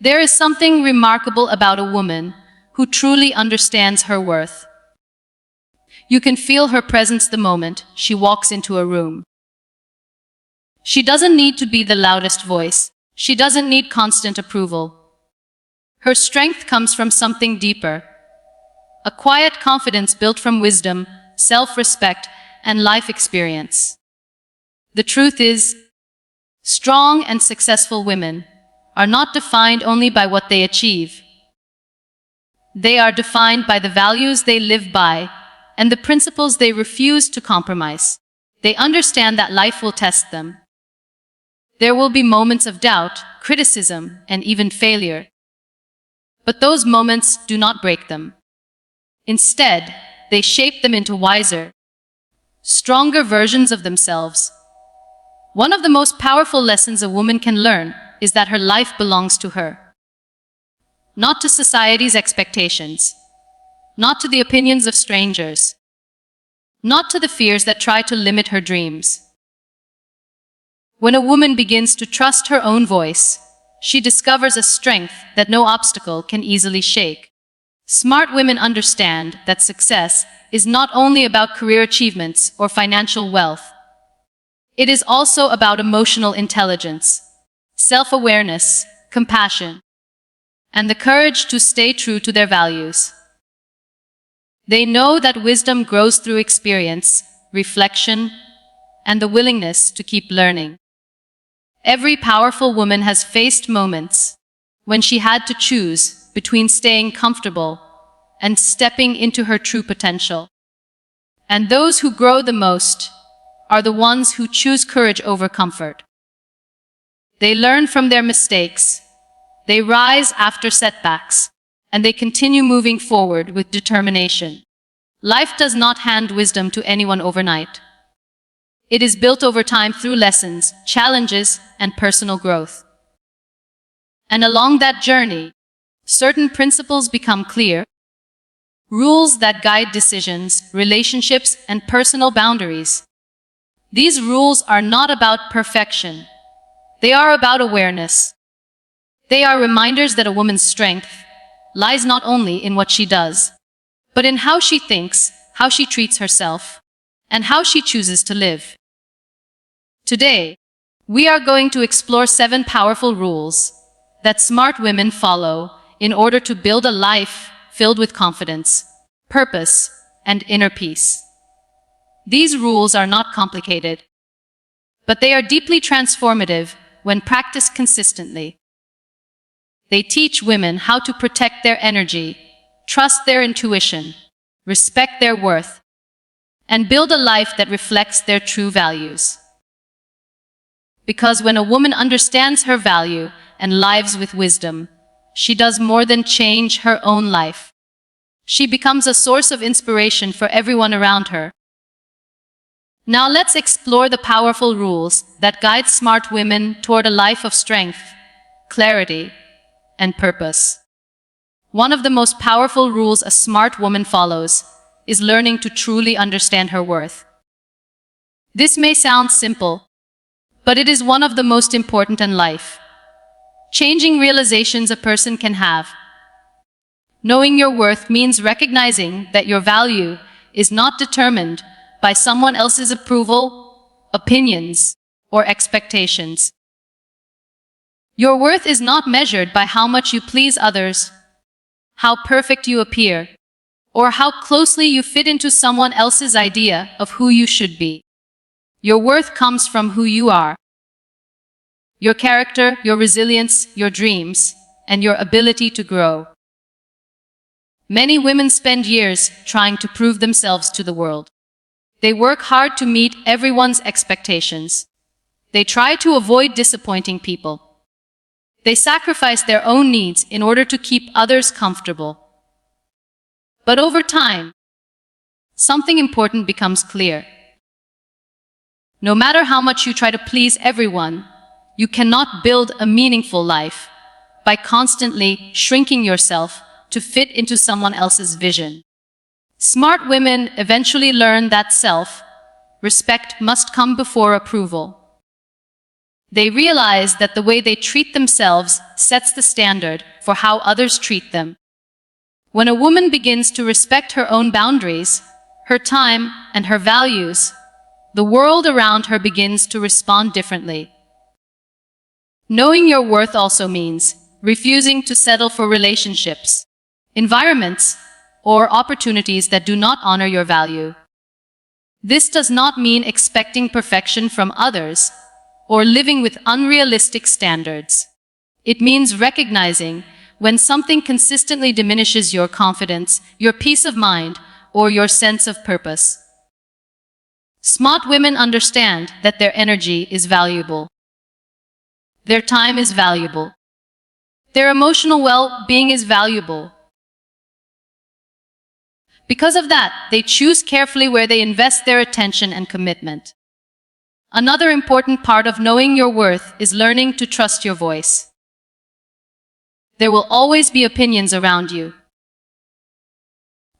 There is something remarkable about a woman who truly understands her worth. You can feel her presence the moment she walks into a room. She doesn't need to be the loudest voice. She doesn't need constant approval. Her strength comes from something deeper, a quiet confidence built from wisdom, self-respect, and life experience. The truth is, strong and successful women are not defined only by what they achieve. They are defined by the values they live by and the principles they refuse to compromise. They understand that life will test them. There will be moments of doubt, criticism, and even failure. But those moments do not break them. Instead, they shape them into wiser, stronger versions of themselves. One of the most powerful lessons a woman can learn is that her life belongs to her. Not to society's expectations, not to the opinions of strangers, not to the fears that try to limit her dreams. When a woman begins to trust her own voice, she discovers a strength that no obstacle can easily shake. Smart women understand that success is not only about career achievements or financial wealth. It is also about emotional intelligence, self-awareness, compassion, and the courage to stay true to their values. They know that wisdom grows through experience, reflection, and the willingness to keep learning. Every powerful woman has faced moments when she had to choose between staying comfortable and stepping into her true potential. And those who grow the most are the ones who choose courage over comfort. They learn from their mistakes, they rise after setbacks, and they continue moving forward with determination. Life does not hand wisdom to anyone overnight. It is built over time through lessons, challenges, and personal growth. And along that journey, certain principles become clear, rules that guide decisions, relationships, and personal boundaries. These rules are not about perfection. They are about awareness. They are reminders that a woman's strength lies not only in what she does, but in how she thinks, how she treats herself, and how she chooses to live. Today, we are going to explore 7 powerful rules that smart women follow in order to build a life filled with confidence, purpose, and inner peace. These rules are not complicated, but they are deeply transformative when practiced consistently. They teach women how to protect their energy, trust their intuition, respect their worth, and build a life that reflects their true values. Because when a woman understands her value and lives with wisdom, she does more than change her own life. She becomes a source of inspiration for everyone around her. Now let's explore the powerful rules that guide smart women toward a life of strength, clarity, and purpose. One of the most powerful rules a smart woman follows is learning to truly understand her worth. This may sound simple, but it is one of the most important in life. Changing realizations a person can have. Knowing your worth means recognizing that your value is not determined by someone else's approval, opinions, or expectations. Your worth is not measured by how much you please others, how perfect you appear, or how closely you fit into someone else's idea of who you should be. Your worth comes from who you are. Your character, your resilience, your dreams, and your ability to grow. Many women spend years trying to prove themselves to the world. They work hard to meet everyone's expectations. They try to avoid disappointing people. They sacrifice their own needs in order to keep others comfortable. But over time, something important becomes clear. No matter how much you try to please everyone, you cannot build a meaningful life by constantly shrinking yourself to fit into someone else's vision. Smart women eventually learn that self-respect must come before approval. They realize that the way they treat themselves sets the standard for how others treat them. When a woman begins to respect her own boundaries, her time, and her values, the world around her begins to respond differently. Knowing your worth also means refusing to settle for relationships, environments, or opportunities that do not honor your value. This does not mean expecting perfection from others or living with unrealistic standards. It means recognizing when something consistently diminishes your confidence, your peace of mind, or your sense of purpose. Smart women understand that their energy is valuable. Their time is valuable. Their emotional well-being is valuable. Because of that, they choose carefully where they invest their attention and commitment. Another important part of knowing your worth is learning to trust your voice. There will always be opinions around you.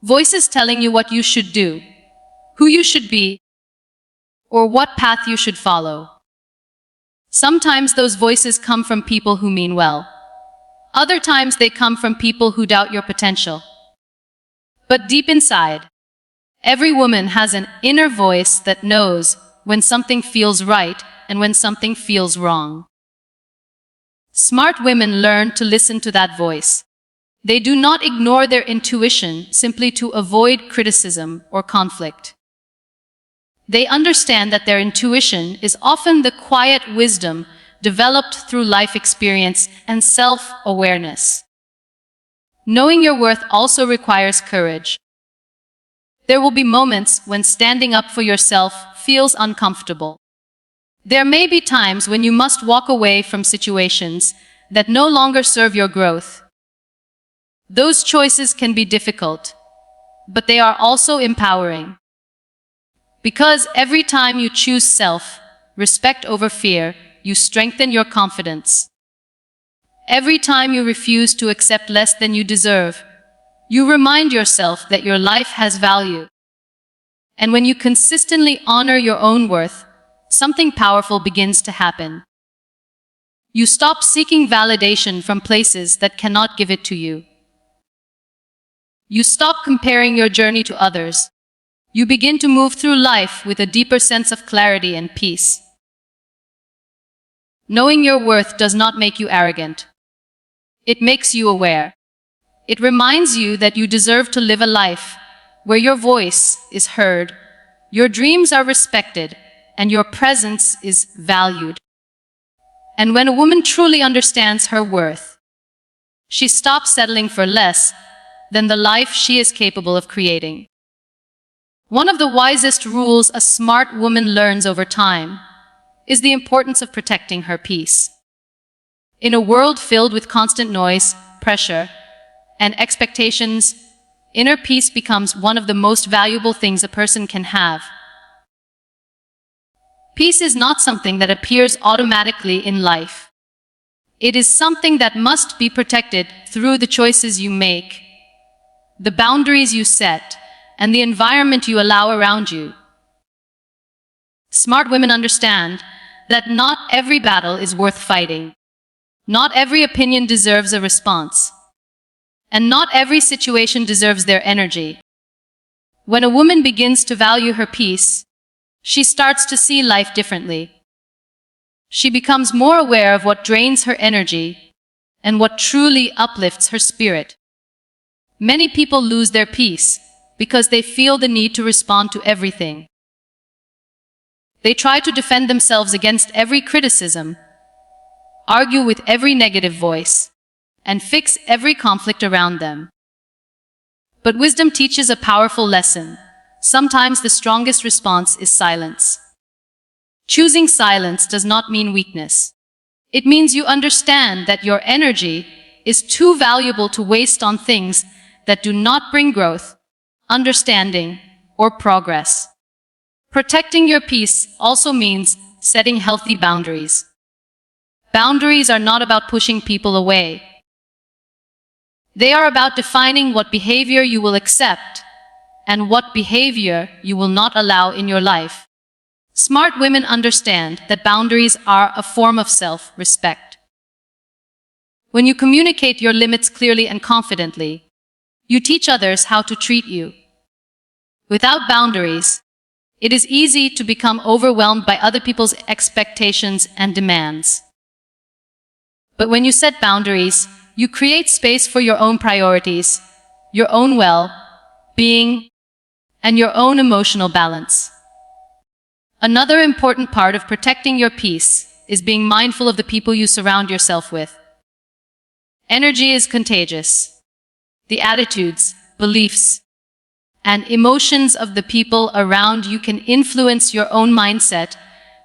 Voices telling you what you should do, who you should be, or what path you should follow. Sometimes those voices come from people who mean well. Other times they come from people who doubt your potential. But deep inside, every woman has an inner voice that knows when something feels right and when something feels wrong. Smart women learn to listen to that voice. They do not ignore their intuition simply to avoid criticism or conflict. They understand that their intuition is often the quiet wisdom developed through life experience and self-awareness. Knowing your worth also requires courage. There will be moments when standing up for yourself feels uncomfortable. There may be times when you must walk away from situations that no longer serve your growth. Those choices can be difficult, but they are also empowering. Because every time you choose self-respect over fear, you strengthen your confidence. Every time you refuse to accept less than you deserve, you remind yourself that your life has value. And when you consistently honor your own worth, something powerful begins to happen. You stop seeking validation from places that cannot give it to you. You stop comparing your journey to others. You begin to move through life with a deeper sense of clarity and peace. Knowing your worth does not make you arrogant. It makes you aware. It reminds you that you deserve to live a life where your voice is heard, your dreams are respected, and your presence is valued. And when a woman truly understands her worth, she stops settling for less than the life she is capable of creating. One of the wisest rules a smart woman learns over time is the importance of protecting her peace. In a world filled with constant noise, pressure, and expectations, inner peace becomes one of the most valuable things a person can have. Peace is not something that appears automatically in life. It is something that must be protected through the choices you make, the boundaries you set, and the environment you allow around you. Smart women understand that not every battle is worth fighting. Not every opinion deserves a response. And not every situation deserves their energy. When a woman begins to value her peace, she starts to see life differently. She becomes more aware of what drains her energy and what truly uplifts her spirit. Many people lose their peace because they feel the need to respond to everything. They try to defend themselves against every criticism, argue with every negative voice, and fix every conflict around them. But wisdom teaches a powerful lesson. Sometimes the strongest response is silence. Choosing silence does not mean weakness. It means you understand that your energy is too valuable to waste on things that do not bring growth, understanding, or progress. Protecting your peace also means setting healthy boundaries. Boundaries are not about pushing people away. They are about defining what behavior you will accept and what behavior you will not allow in your life. Smart women understand that boundaries are a form of self-respect. When you communicate your limits clearly and confidently, you teach others how to treat you. Without boundaries, it is easy to become overwhelmed by other people's expectations and demands. But when you set boundaries, you create space for your own priorities, your own well-being, and your own emotional balance. Another important part of protecting your peace is being mindful of the people you surround yourself with. Energy is contagious. The attitudes, beliefs, and emotions of the people around you can influence your own mindset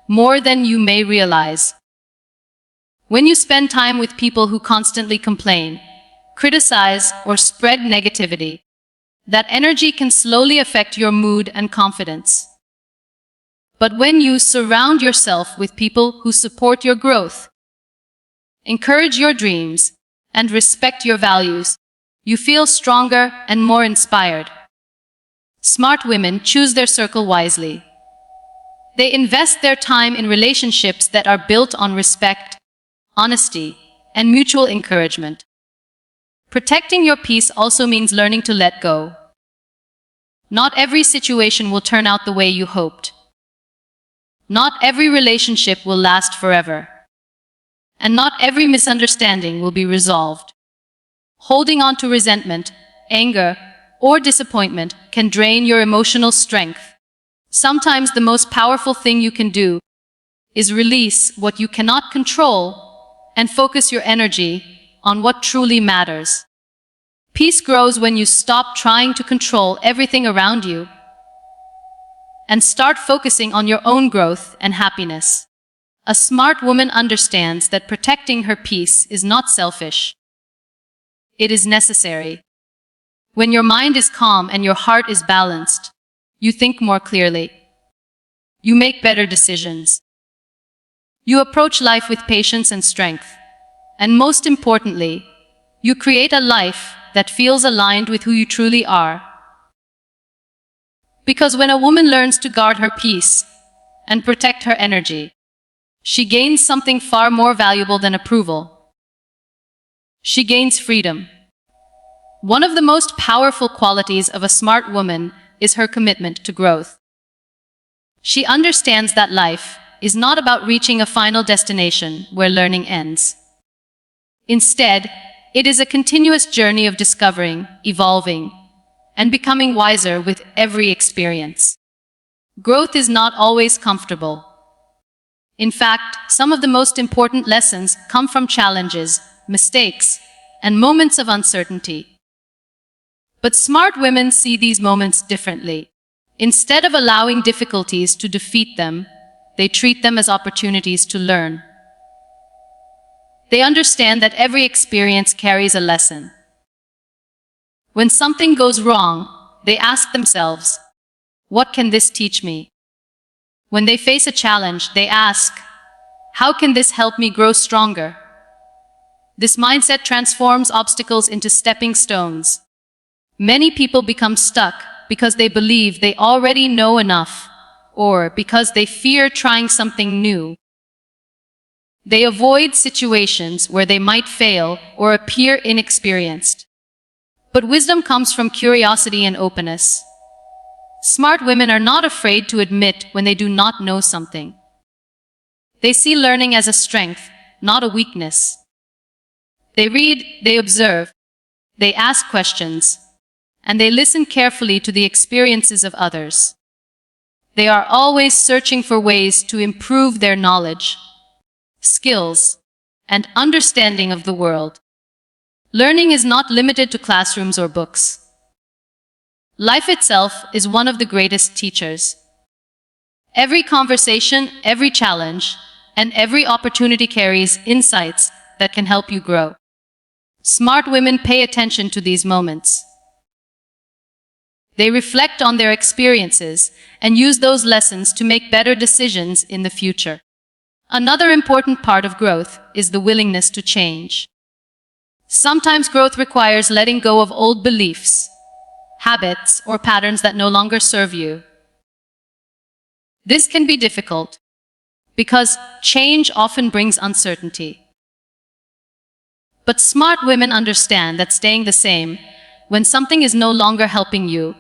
more than you may realize. When you spend time with people who constantly complain, criticize, or spread negativity, that energy can slowly affect your mood and confidence. But when you surround yourself with people who support your growth, encourage your dreams, and respect your values, you feel stronger and more inspired. Smart women choose their circle wisely. They invest their time in relationships that are built on respect, honesty, and mutual encouragement. Protecting your peace also means learning to let go. Not every situation will turn out the way you hoped. Not every relationship will last forever. And not every misunderstanding will be resolved. Holding on to resentment, anger, or disappointment can drain your emotional strength. Sometimes the most powerful thing you can do is release what you cannot control and focus your energy on what truly matters. Peace grows when you stop trying to control everything around you and start focusing on your own growth and happiness. A smart woman understands that protecting her peace is not selfish. It is necessary. When your mind is calm and your heart is balanced, you think more clearly. You make better decisions. You approach life with patience and strength. And most importantly, you create a life that feels aligned with who you truly are. Because when a woman learns to guard her peace and protect her energy, she gains something far more valuable than approval. She gains freedom. One of the most powerful qualities of a smart woman is her commitment to growth. She understands that life is not about reaching a final destination where learning ends. Instead, it is a continuous journey of discovering, evolving, and becoming wiser with every experience. Growth is not always comfortable. In fact, some of the most important lessons come from challenges, mistakes, and moments of uncertainty. But smart women see these moments differently. Instead of allowing difficulties to defeat them, they treat them as opportunities to learn. They understand that every experience carries a lesson. When something goes wrong, they ask themselves, "What can this teach me?" When they face a challenge, they ask, "How can this help me grow stronger?" This mindset transforms obstacles into stepping stones. Many people become stuck because they believe they already know enough, or because they fear trying something new. They avoid situations where they might fail or appear inexperienced. But wisdom comes from curiosity and openness. Smart women are not afraid to admit when they do not know something. They see learning as a strength, not a weakness. They read, they observe, they ask questions, and they listen carefully to the experiences of others. They are always searching for ways to improve their knowledge, skills, and understanding of the world. Learning is not limited to classrooms or books. Life itself is one of the greatest teachers. Every conversation, every challenge, and every opportunity carries insights that can help you grow. Smart women pay attention to these moments. They reflect on their experiences and use those lessons to make better decisions in the future. Another important part of growth is the willingness to change. Sometimes growth requires letting go of old beliefs, habits, or patterns that no longer serve you. This can be difficult because change often brings uncertainty. But smart women understand that staying the same, when something is no longer helping you,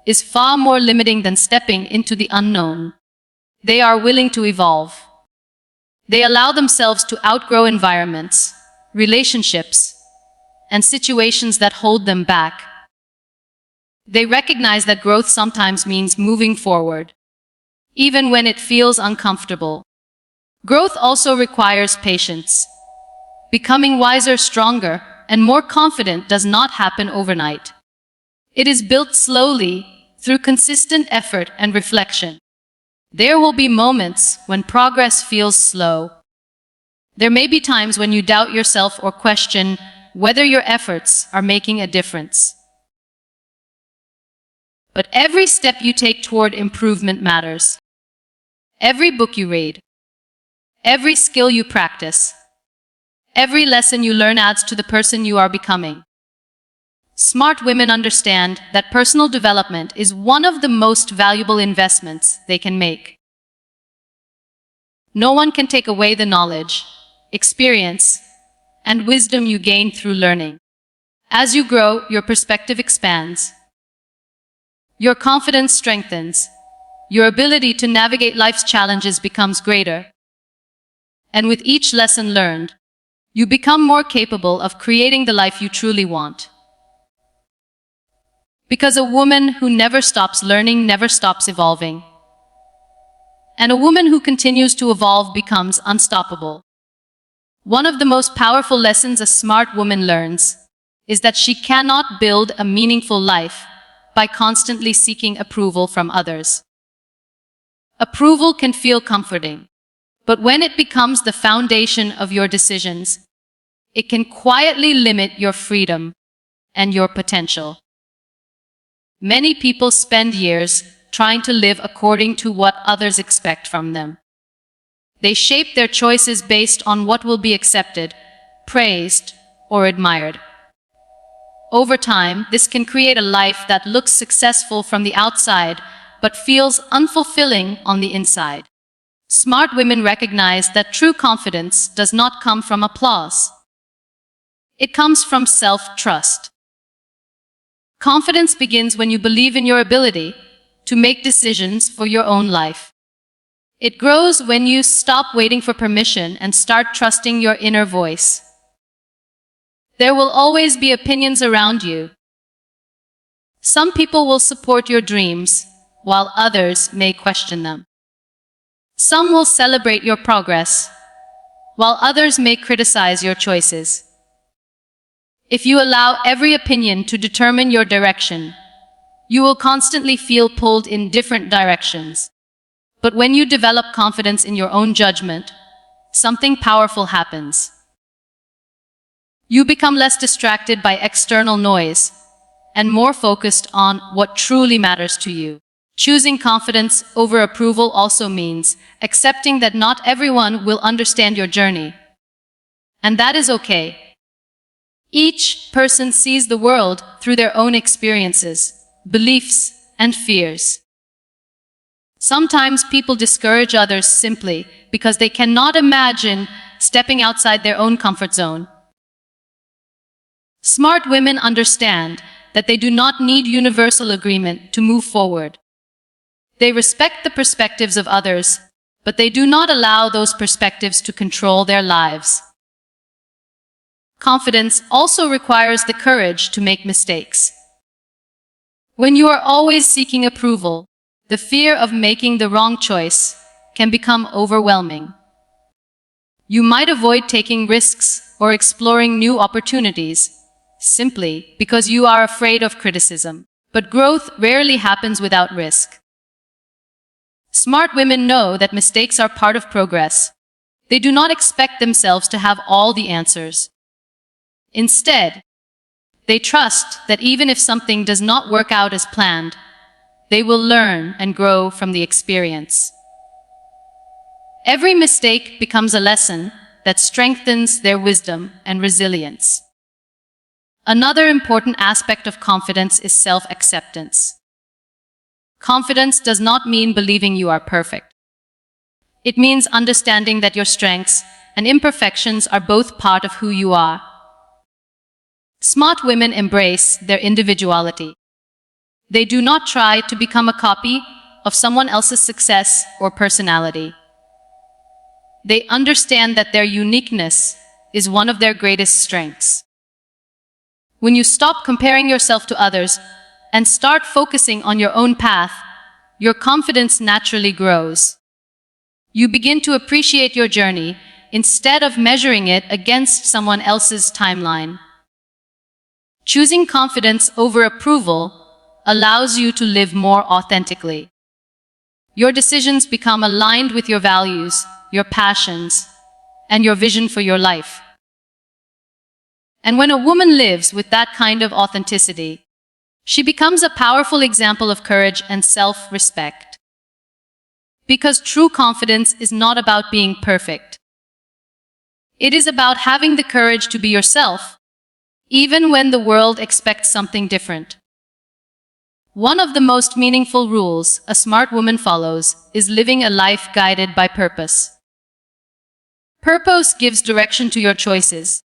is far more limiting than stepping into the unknown. They are willing to evolve. They allow themselves to outgrow environments, relationships, and situations that hold them back. They recognize that growth sometimes means moving forward, even when it feels uncomfortable. Growth also requires patience. Becoming wiser, stronger, and more confident does not happen overnight. It is built slowly through consistent effort and reflection. There will be moments when progress feels slow. There may be times when you doubt yourself or question whether your efforts are making a difference. But every step you take toward improvement matters. Every book you read, every skill you practice, every lesson you learn adds to the person you are becoming. Smart women understand that personal development is one of the most valuable investments they can make. No one can take away the knowledge, experience, and wisdom you gain through learning. As you grow, your perspective expands. Your confidence strengthens. Your ability to navigate life's challenges becomes greater. And with each lesson learned, you become more capable of creating the life you truly want. Because a woman who never stops learning never stops evolving. And a woman who continues to evolve becomes unstoppable. One of the most powerful lessons a smart woman learns is that she cannot build a meaningful life by constantly seeking approval from others. Approval can feel comforting, but when it becomes the foundation of your decisions, it can quietly limit your freedom and your potential. Many people spend years trying to live according to what others expect from them. They shape their choices based on what will be accepted, praised, or admired. Over time, this can create a life that looks successful from the outside, but feels unfulfilling on the inside. Smart women recognize that true confidence does not come from applause. It comes from self-trust. Confidence begins when you believe in your ability to make decisions for your own life. It grows when you stop waiting for permission and start trusting your inner voice. There will always be opinions around you. Some people will support your dreams, while others may question them. Some will celebrate your progress, while others may criticize your choices. If you allow every opinion to determine your direction, you will constantly feel pulled in different directions. But when you develop confidence in your own judgment, something powerful happens. You become less distracted by external noise and more focused on what truly matters to you. Choosing confidence over approval also means accepting that not everyone will understand your journey. And that is okay. Each person sees the world through their own experiences, beliefs, and fears. Sometimes people discourage others simply because they cannot imagine stepping outside their own comfort zone. Smart women understand that they do not need universal agreement to move forward. They respect the perspectives of others, but they do not allow those perspectives to control their lives. Confidence also requires the courage to make mistakes. When you are always seeking approval, the fear of making the wrong choice can become overwhelming. You might avoid taking risks or exploring new opportunities simply because you are afraid of criticism. But growth rarely happens without risk. Smart women know that mistakes are part of progress. They do not expect themselves to have all the answers. Instead, they trust that even if something does not work out as planned, they will learn and grow from the experience. Every mistake becomes a lesson that strengthens their wisdom and resilience. Another important aspect of confidence is self-acceptance. Confidence does not mean believing you are perfect. It means understanding that your strengths and imperfections are both part of who you are. Smart women embrace their individuality. They do not try to become a copy of someone else's success or personality. They understand that their uniqueness is one of their greatest strengths. When you stop comparing yourself to others and start focusing on your own path, your confidence naturally grows. You begin to appreciate your journey instead of measuring it against someone else's timeline. Choosing confidence over approval allows you to live more authentically. Your decisions become aligned with your values, your passions, and your vision for your life. And when a woman lives with that kind of authenticity, she becomes a powerful example of courage and self-respect. Because true confidence is not about being perfect. It is about having the courage to be yourself, even when the world expects something different. One of the most meaningful rules a smart woman follows is living a life guided by purpose. Purpose gives direction to your choices,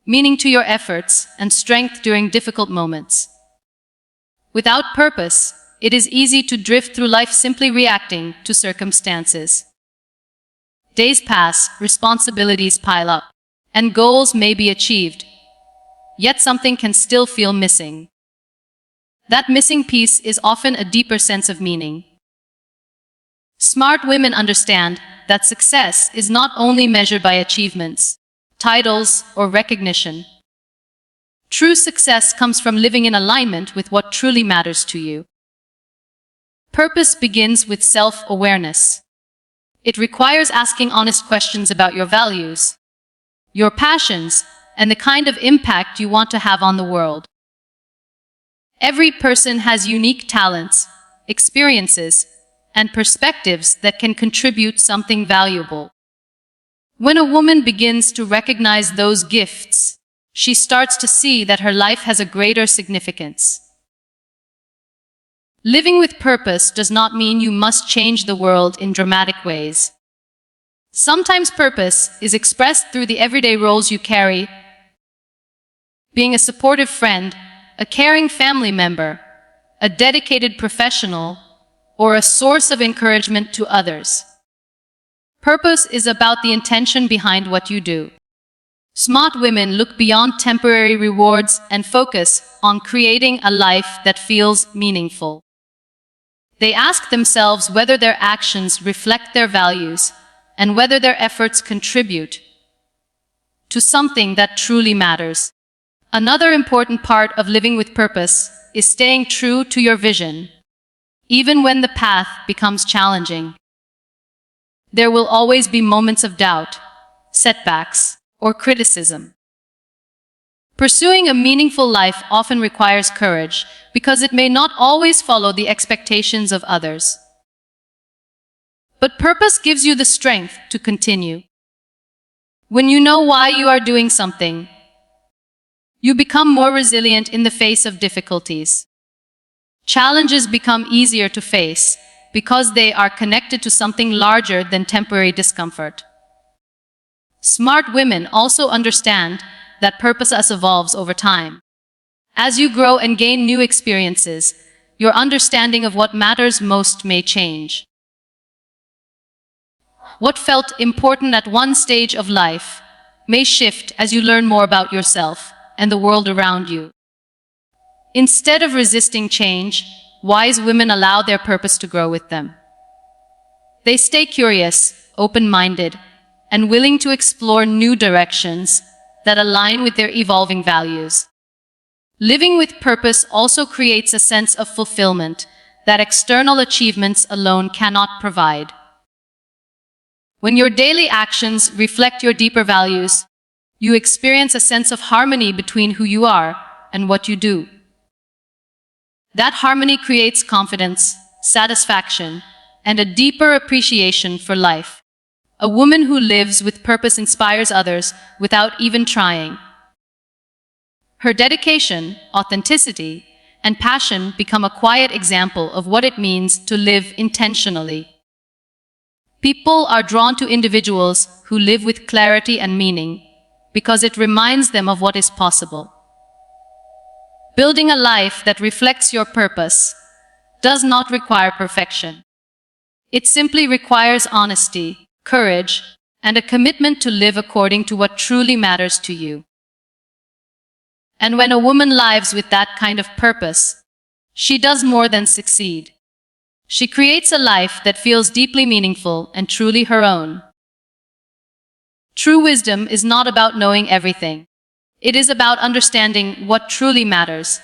meaning to your efforts, and strength during difficult moments. Without purpose, it is easy to drift through life simply reacting to circumstances. Days pass, responsibilities pile up, and goals may be achieved, yet something can still feel missing. That missing piece is often a deeper sense of meaning. Smart women understand that success is not only measured by achievements, titles, or recognition. True success comes from living in alignment with what truly matters to you. Purpose begins with self-awareness. It requires asking honest questions about your values, your passions, and the kind of impact you want to have on the world. Every person has unique talents, experiences, and perspectives that can contribute something valuable. When a woman begins to recognize those gifts, she starts to see that her life has a greater significance. Living with purpose does not mean you must change the world in dramatic ways. Sometimes purpose is expressed through the everyday roles you carry, being a supportive friend, a caring family member, a dedicated professional, or a source of encouragement to others. Purpose is about the intention behind what you do. Smart women look beyond temporary rewards and focus on creating a life that feels meaningful. They ask themselves whether their actions reflect their values and whether their efforts contribute to something that truly matters. Another important part of living with purpose is staying true to your vision, even when the path becomes challenging. There will always be moments of doubt, setbacks, or criticism. Pursuing a meaningful life often requires courage because it may not always follow the expectations of others. But purpose gives you the strength to continue. When you know why you are doing something, you become more resilient in the face of difficulties. Challenges become easier to face because they are connected to something larger than temporary discomfort. Smart women also understand that purpose evolves over time. As you grow and gain new experiences, your understanding of what matters most may change. What felt important at one stage of life may shift as you learn more about yourself and the world around you. Instead of resisting change, wise women allow their purpose to grow with them. They stay curious, open-minded, and willing to explore new directions that align with their evolving values. Living with purpose also creates a sense of fulfillment that external achievements alone cannot provide. When your daily actions reflect your deeper values, you experience a sense of harmony between who you are and what you do. That harmony creates confidence, satisfaction, and a deeper appreciation for life. A woman who lives with purpose inspires others without even trying. Her dedication, authenticity, and passion become a quiet example of what it means to live intentionally. People are drawn to individuals who live with clarity and meaning because it reminds them of what is possible. Building a life that reflects your purpose does not require perfection. It simply requires honesty, courage, and a commitment to live according to what truly matters to you. And when a woman lives with that kind of purpose, she does more than succeed. She creates a life that feels deeply meaningful and truly her own. True wisdom is not about knowing everything. It is about understanding what truly matters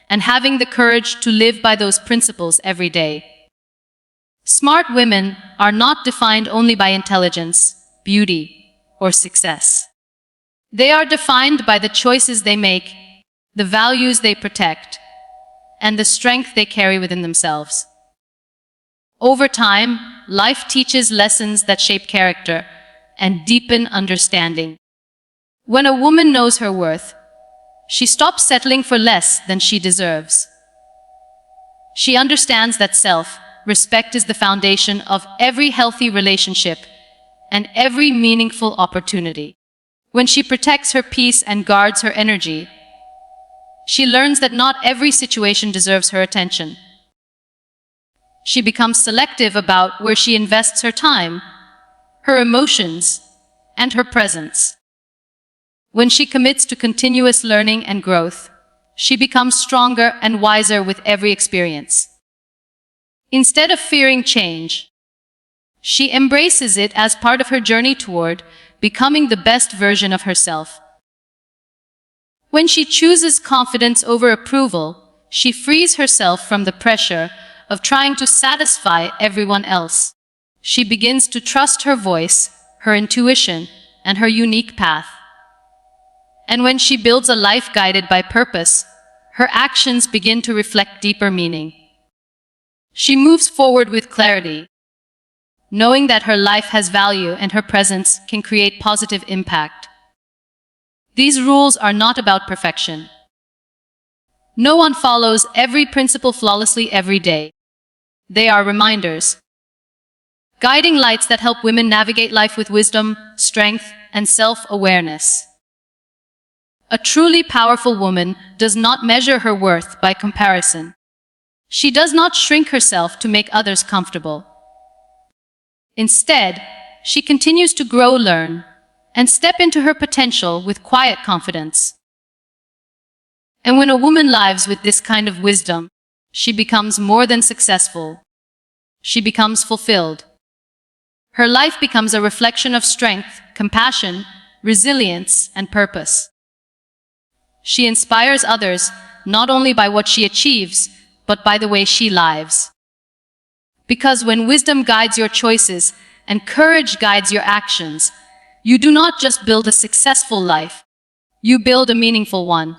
and having the courage to live by those principles every day. Smart women are not defined only by intelligence, beauty, or success. They are defined by the choices they make, the values they protect, and the strength they carry within themselves. Over time, life teaches lessons that shape character and deepen understanding. When a woman knows her worth, she stops settling for less than she deserves. She understands that self-respect is the foundation of every healthy relationship and every meaningful opportunity. When she protects her peace and guards her energy, she learns that not every situation deserves her attention. She becomes selective about where she invests her time, her emotions, and her presence. When she commits to continuous learning and growth, she becomes stronger and wiser with every experience. Instead of fearing change, she embraces it as part of her journey toward becoming the best version of herself. When she chooses confidence over approval, she frees herself from the pressure of trying to satisfy everyone else. She begins to trust her voice, her intuition, and her unique path. And when she builds a life guided by purpose, her actions begin to reflect deeper meaning. She moves forward with clarity, knowing that her life has value and her presence can create positive impact. These rules are not about perfection. No one follows every principle flawlessly every day. They are reminders, guiding lights that help women navigate life with wisdom, strength, and self-awareness. A truly powerful woman does not measure her worth by comparison. She does not shrink herself to make others comfortable. Instead, she continues to grow, learn, and step into her potential with quiet confidence. And when a woman lives with this kind of wisdom, she becomes more than successful. She becomes fulfilled. Her life becomes a reflection of strength, compassion, resilience, and purpose. She inspires others not only by what she achieves, but by the way she lives. Because when wisdom guides your choices and courage guides your actions, you do not just build a successful life, you build a meaningful one.